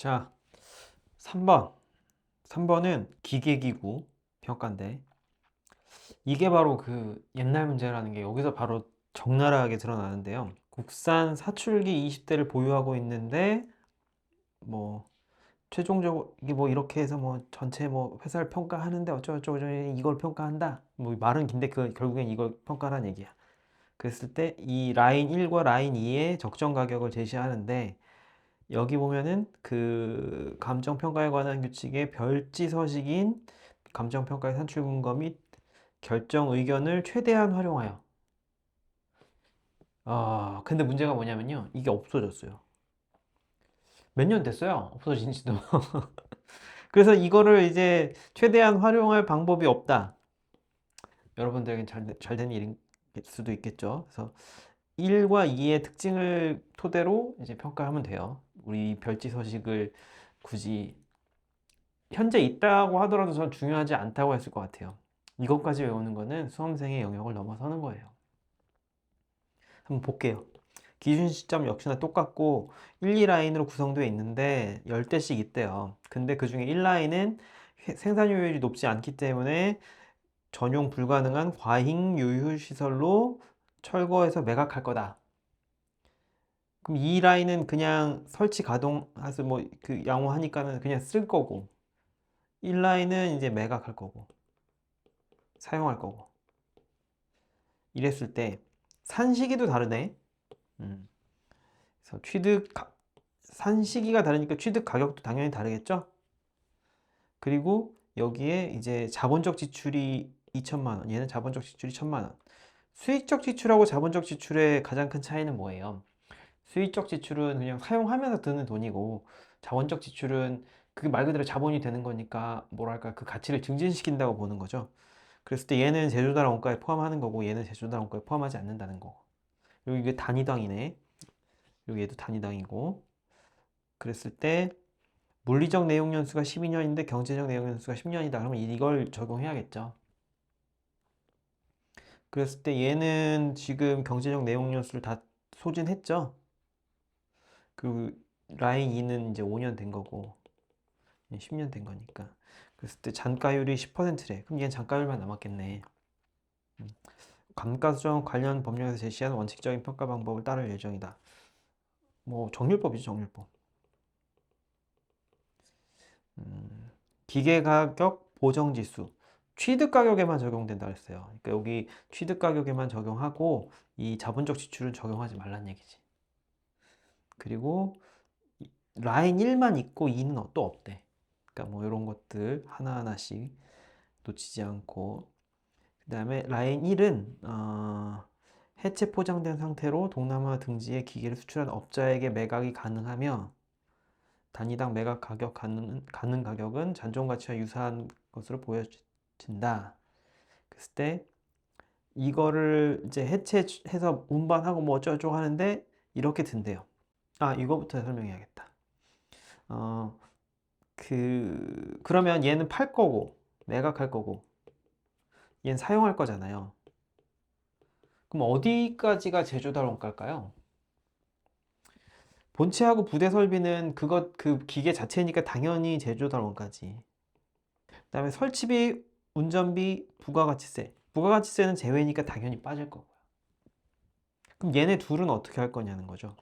자, 3번. 3번은 기계기구 평가인데, 이게 바로 그 옛날 문제라는 게 여기서 바로 적나라하게 드러나는데요. 국산 사출기 20대를 보유하고 있는데, 뭐, 최종적으로, 이게 뭐 이렇게 해서 뭐 전체 뭐 회사를 평가하는데 어쩌고저쩌고 이걸 평가한다. 뭐 말은 긴데 결국엔 이걸 평가하라는 얘기야. 그랬을 때 이 라인 1과 라인 2의 적정 가격을 제시하는데, 여기 보면은 그 감정평가에 관한 규칙의 별지 서식인 감정평가의 산출 근거 및 결정 의견을 최대한 활용하여. 근데 문제가 뭐냐면요. 이게 없어졌어요. 몇 년 됐어요. 없어진 지도. 그래서 이거를 이제 최대한 활용할 방법이 없다. 여러분들에겐 잘 된 일일 수도 있겠죠. 그래서 1과 2의 특징을 토대로 이제 평가하면 돼요. 우리 별지 서식을 굳이 현재 있다고 하더라도 전 중요하지 않다고 했을 것 같아요. 이것까지 외우는 거는 수험생의 영역을 넘어서는 거예요. 한번 볼게요. 기준 시점 역시나 똑같고 1, 2라인으로 구성되어 있는데 10대씩 있대요. 근데 그 중에 1라인은 생산효율이 높지 않기 때문에 전용 불가능한 과잉 유휴 시설로 철거해서 매각할 거다. 그럼 2라인은 그냥 설치 가동해서 뭐 그 양호하니까는 그냥 쓸 거고, 1라인은 이제 매각할 거고 사용할 거고. 이랬을 때 산 시기도 다르네. 음. 그래서 산 시기가 다르니까 취득 가격도 당연히 다르겠죠. 그리고 여기에 이제 자본적 지출이 2천만 원, 얘는 자본적 지출이 1천만 원. 수익적 지출하고 자본적 지출의 가장 큰 차이는 뭐예요? 수익적 지출은 그냥 사용하면서 드는 돈이고, 자본적 지출은 그게 말 그대로 자본이 되는 거니까 뭐랄까 그 가치를 증진시킨다고 보는 거죠. 그랬을 때 얘는 제조달 원가에 포함하는 거고, 얘는 제조달 원가에 포함하지 않는다는 거고. 그리고 이게 단위당이네. 그리고 얘도 단위당이고. 그랬을 때 물리적 내용 연수가 12년인데 경제적 내용 연수가 10년이다. 그러면 이걸 적용해야겠죠. 그랬을 때 얘는 지금 경제적 내용 연수를 다 소진했죠. 그 라인 2는 이제 5년 된 거고 10년 된 거니까. 그랬을 때 잔가율이 10%래. 그럼 얘는 잔가율만 남았겠네. 감가수정 관련 법령에서 제시한 원칙적인 평가 방법을 따를 예정이다. 뭐 정률법이죠, 정률법. 기계가격 보정지수. 취득가격에만 적용된다 그랬어요. 그러니까 여기 취득가격에만 적용하고 이 자본적 지출은 적용하지 말란 얘기지. 그리고 라인 1만 있고 2는 또 없대. 그러니까 뭐 이런 것들 하나하나씩 놓치지 않고. 그 다음에 라인 1은 해체 포장된 상태로 동남아 등지에 기계를 수출한 업자에게 매각이 가능하며, 단위당 매각 가격 가능 가격은 잔존 가치와 유사한 것으로 보여진다. 그랬을 때 이거를 이제 해체해서 운반하고 뭐 어쩌고저쩌고 하는데 이렇게 든대요. 이거부터 설명해야겠다. 어, 그러면 얘는 팔 거고 매각할 거고 얘는 사용할 거잖아요. 그럼 어디까지가 제조달 원가일까요? 본체하고 부대 설비는 그 기계 자체니까 당연히 제조달 원가지. 그다음에 설치비, 운전비, 부가가치세. 부가가치세는 제외니까 당연히 빠질 거고요. 그럼 얘네 둘은 어떻게 할 거냐는 거죠.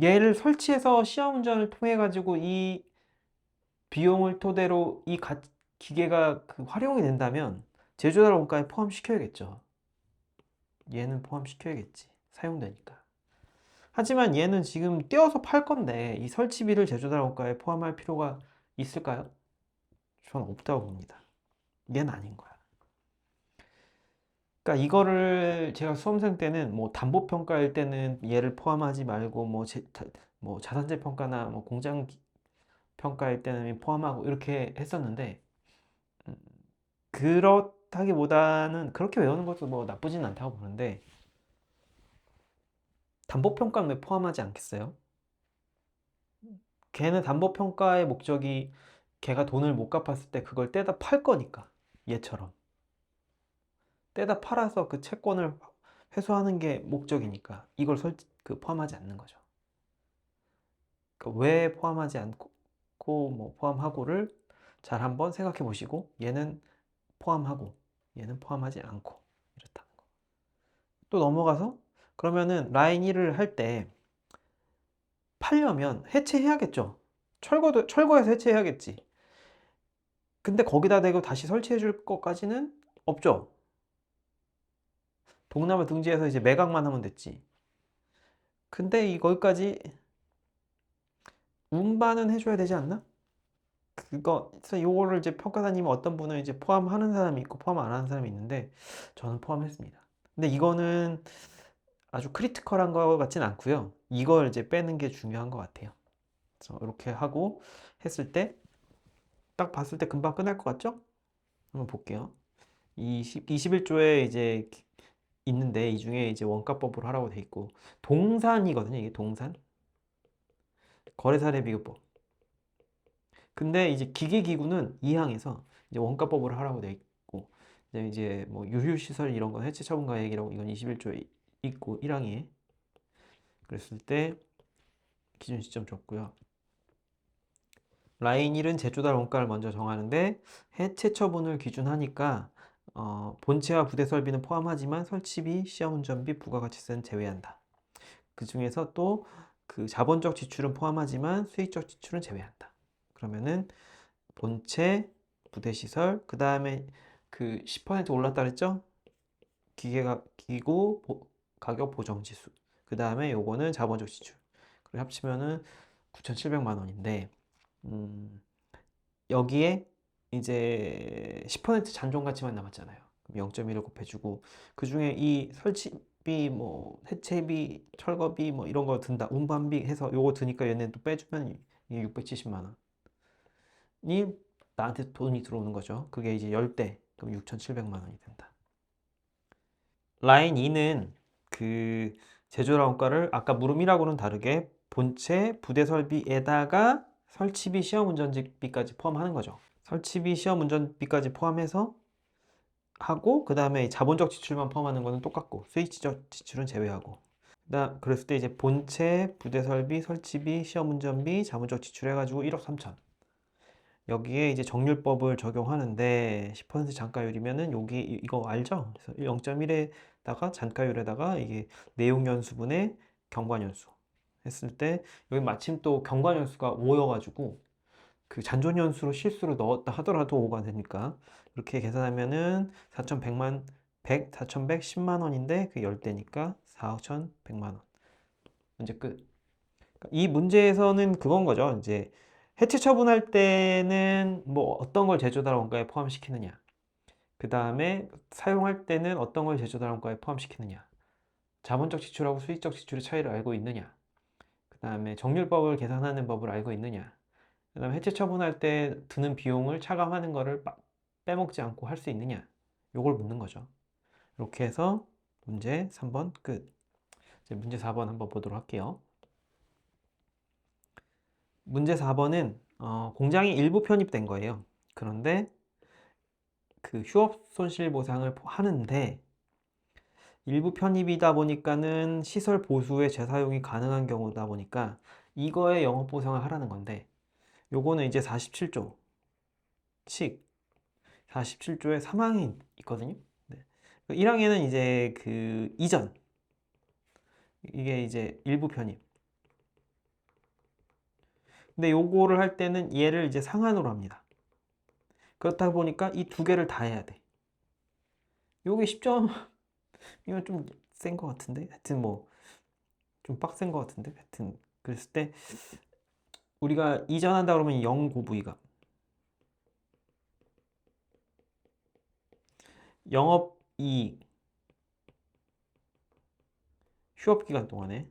얘를 설치해서 시험 운전을 통해 가지고 이 비용을 토대로 기계가 활용이 된다면 제조달 원가에 포함시켜야겠죠. 얘는 포함시켜야겠지. 사용되니까. 하지만 얘는 지금 떼어서 팔 건데 이 설치비를 제조달 원가에 포함할 필요가 있을까요? 저는 없다고 봅니다. 얘는 아닌 거야. 그러니까 이거를 제가 수험생 때는 뭐 담보 평가일 때는 얘를 포함하지 말고 뭐 자산재 평가나 뭐 공장 평가일 때는 포함하고 이렇게 했었는데, 음, 그렇다기보다는 그렇게 외우는 것도 뭐 나쁘진 않다고 보는데, 담보 평가는 왜 포함하지 않겠어요? 걔는 담보 평가의 목적이 걔가 돈을 못 갚았을 때 그걸 떼다 팔 거니까. 얘처럼 떼다 팔아서 그 채권을 회수하는 게 목적이니까 이걸 포함하지 않는 거죠. 그러니까 왜 포함하지 않고 않고 뭐 포함하고를 잘 한번 생각해 보시고 얘는 포함하고 얘는 포함하지 않고 이렇다는 거. 또 넘어가서 그러면은 라인 1을 할 때 팔려면 해체해야겠죠. 철거해서 해체해야겠지. 근데 거기다 대고 다시 설치해 줄 것까지는 없죠. 동남아 등지에서 이제 매각만 하면 됐지. 근데 거기까지 운반은 해줘야 되지 않나? 그래서 요거를 이제 평가사님은 어떤 분은 이제 포함하는 사람이 있고 포함 안 하는 사람이 있는데 저는 포함했습니다. 근데 이거는 아주 크리티컬한 거 같진 않고요. 이걸 이제 빼는 게 중요한 것 같아요. 그래서 이렇게 하고 했을 때 딱 봤을 때 금방 끝날 것 같죠? 한번 볼게요. 21조에 이제 있는데 이 중에 이제 원가법으로 하라고 돼 있고 동산이거든요. 이게 동산. 거래사례비교법. 근데 이제 기계기구는 2항에서 이제 원가법으로 하라고 돼 있고 이제 뭐 유휴시설 이런 건 해체 처분가 얘기라고 이건 21조에 있고 1항에 그랬을 때 기준 시점 줬고요. 라인 1은 제조달 원가를 먼저 정하는데 해체 처분을 기준하니까 본체와 부대 설비는 포함하지만 설치비, 시험 운전비, 부가가치세는 제외한다. 그 중에서 또 그 자본적 지출은 포함하지만 수익적 지출은 제외한다. 그러면은 본체, 부대 시설, 그 다음에 그 10% 올랐다 그랬죠? 기구 가격 보정 지수. 그 다음에 요거는 자본적 지출. 그리고 합치면은 9,700만 원인데 여기에 이제 10% 잔존 가치만 남았잖아요. 그럼 0.1을 곱해주고 그 중에 이 설치비, 뭐 해체비, 철거비 뭐 이런 거 든다. 운반비 해서 요거 드니까 얘네 또 빼주면 이게 670만 원이 나한테 돈이 들어오는 거죠. 그게 이제 10대. 그럼 6,700만 원이 된다. 라인 2는 그 제조라 원가를 아까 물음이라고는 다르게 본체, 부대 설비에다가 설치비, 시험 운전비까지 포함하는 거죠. 설치비, 시험 운전비까지 포함해서 하고 그 다음에 자본적 지출만 포함하는 거는 똑같고 수익적 지출은 제외하고 그랬을 때 이제 본체, 부대 설비, 설치비, 시험 운전비, 자본적 지출 해가지고 1억 3천. 여기에 이제 정률법을 적용하는데 10% 잔가율이면은 여기 이거 알죠? 그래서 0.1에다가 잔가율에다가 이게 내용연수분의 경관연수 했을 때 여기 마침 또 경관연수가 5여가지고 그 잔존연수로 실수로 넣었다 하더라도 5가 되니까 이렇게 계산하면은 4,100만 4,110만 원인데 그 10대니까 4,100만 원. 문제 끝. 이 문제에서는 그건 거죠. 이제 해체 처분할 때는 뭐 어떤 걸 제조달 원가에 포함시키느냐. 그 다음에 사용할 때는 어떤 걸 제조달 원가에 포함시키느냐. 자본적 지출하고 수익적 지출의 차이를 알고 있느냐. 그 다음에 정률법을 계산하는 법을 알고 있느냐. 그 다음에 해체 처분할 때 드는 비용을 차감하는 거를 빼먹지 않고 할 수 있느냐. 요걸 묻는 거죠. 이렇게 해서 문제 3번 끝. 이제 문제 4번 한번 보도록 할게요. 문제 4번은 공장이 일부 편입된 거예요. 그런데 그 휴업 손실 보상을 하는데 일부 편입이다 보니까는 시설 보수에 재사용이 가능한 경우다 보니까 이거에 영업 보상을 하라는 건데 요거는 이제 47조 칙 47조에 3항이 있거든요. 네. 1항에는 이제 그 이전 이게 이제 일부 편입. 근데 요거를 할 때는 얘를 이제 상한으로 합니다. 그렇다 보니까 이 두 개를 다 해야 돼. 요게 10점 이건 좀 센 것 같은데 하여튼 뭐 좀 빡센 것 같은데 하여튼 그랬을 때 우리가 이전한다 그러면 0 고부위가 영업이익 휴업기간 동안에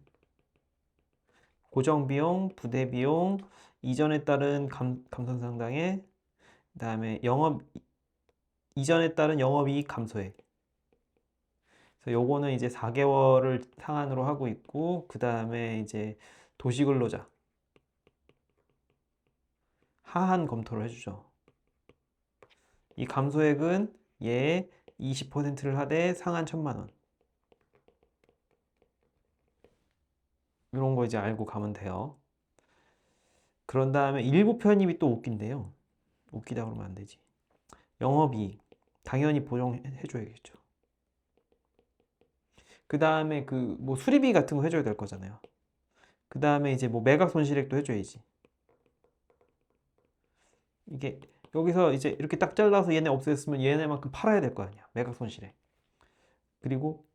고정비용, 부대비용, 이전에 따른 감산상당액, 그 다음에 이전에 따른 영업이익 감소액. 그래서 요거는 이제 4개월을 상한으로 하고 있고, 그 다음에 이제 도시근로자 하한 검토를 해주죠. 이 감소액은 얘 20%를 하되 상한 1,000만 원. 이런 거 이제 알고 가면 돼요. 그런 다음에 일부 편입이 또 웃긴데요. 웃기다 그러면 안 되지. 영업이익 당연히 보정해줘야겠죠. 그 다음에 그 뭐 수리비 같은 거 해줘야 될 거잖아요. 그 다음에 이제 뭐 매각 손실액도 해줘야지. 이게 여기서 이제 이렇게 딱 잘라서 얘네 없앴으면 얘네만큼 팔아야 될 거 아니야. 매각 손실액. 그리고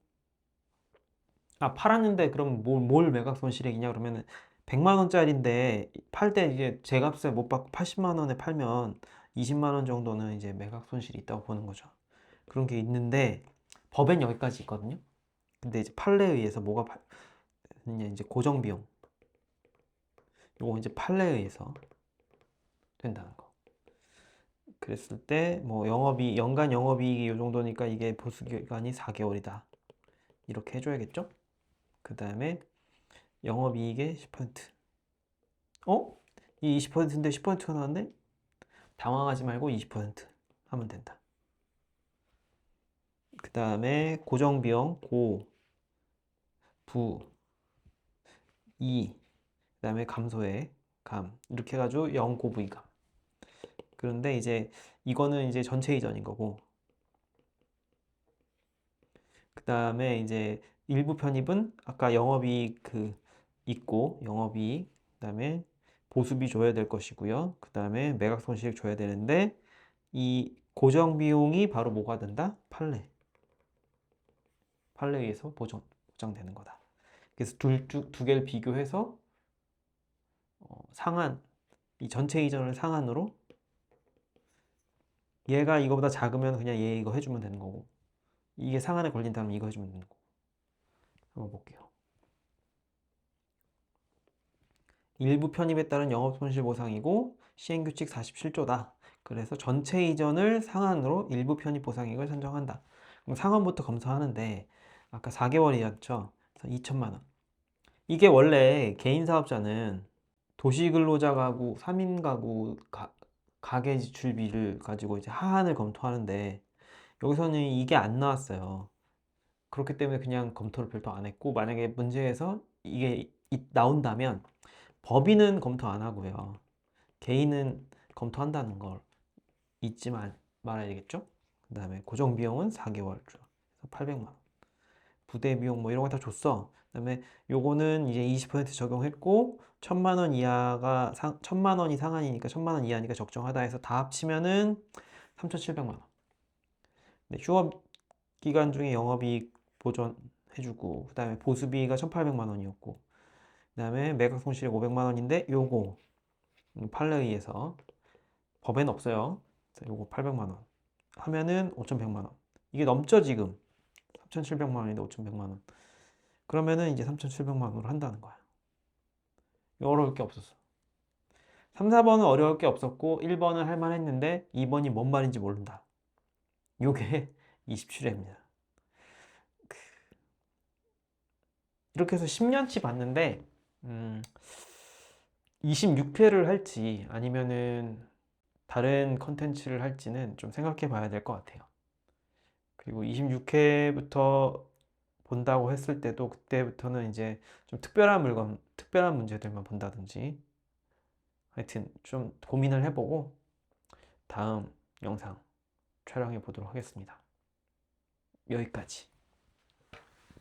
팔았는데 그럼 뭘 매각 손실액이냐 그러면은 100만 원짜리인데 팔 때 이제 제값을 못 받고 80만 원에 팔면 20만 원 정도는 이제 매각 손실이 있다고 보는 거죠. 그런 게 있는데 법엔 여기까지 있거든요. 근데 이제 판례에 의해서 뭐가 냐 이제 고정 비용. 요거 이제 판례에 의해서 된다는 거. 그랬을 때 뭐 연간 영업이익이 이 정도니까 이게 보수 기간이 4개월이다. 이렇게 해줘야겠죠? 그 다음에 영업이익의 10%. 어? 이 20%인데 10%가 나왔네? 당황하지 말고 20% 하면 된다. 그 다음에 고정비용 고, 부, 이, 그 다음에 감소액, 감 이렇게 해가지고 영고부이감. 그런데 이제 이거는 이제 전체 이전인 거고, 그 다음에 이제 일부 편입은 아까 영업이익 있고 영업이익, 그 다음에 보수비 줘야 될 것이고요. 그 다음에 매각 손실액 줘야 되는데 이 고정 비용이 바로 뭐가 된다? 판례에 의해서 보장되는 거다. 그래서 두 개를 비교해서 상한, 이 전체 이전을 상한으로 얘가 이거보다 작으면 그냥 얘 이거 해주면 되는 거고, 이게 상한에 걸린다면 이거 해주면 되는 거고. 한번 볼게요. 일부 편입에 따른 영업손실 보상이고 시행규칙 47조다. 그래서 전체 이전을 상한으로 일부 편입 보상액을 산정한다. 그럼 상한부터 검사하는데 아까 4개월이었죠. 그래서 2천만 원. 이게 원래 개인 사업자는 도시근로자 가구, 3인 가구 가계 지출비를 가지고 이제 하한을 검토하는데 여기서는 이게 안 나왔어요. 그렇기 때문에 그냥 검토를 별도 안 했고, 만약에 문제에서 이게 나온다면 법인은 검토 안 하고요. 개인은 검토한다는 걸 잊지 말아야 되겠죠? 그 다음에 고정비용은 4개월 줘. 800만 원. 부대 비용 뭐 이런 거 다 줬어. 그 다음에 요거는 이제 20% 적용했고 1000만 원 이하가 1000만 원이 상한이니까 1000만 원 이하니까 적정하다 해서 다 합치면은 3700만 원. 네, 휴업 기간 중에 영업이익 보전해주고 그 다음에 보수비가 1800만 원이었고 그 다음에 매각 손실이 500만 원인데 요거 판례에 의해서 법에는 없어요. 요거 800만 원 하면은 5100만 원. 이게 넘죠 지금. 3700만 원인데 5100만 원. 그러면은 이제 3700만 원으로 한다는 거야. 어려울 게 없었어. 3, 4번은 어려울 게 없었고 1번은 할만 했는데 2번이 뭔 말인지 모른다. 요게 27회입니다. 이렇게 해서 10년치 봤는데 26회를 할지 아니면은 다른 컨텐츠를 할지는 좀 생각해 봐야 될 것 같아요. 그리고 26회부터 본다고 했을 때도 그때부터는 이제 좀 특별한 문제들만 본다든지 하여튼 좀 고민을 해보고 다음 영상 촬영해 보도록 하겠습니다. 여기까지.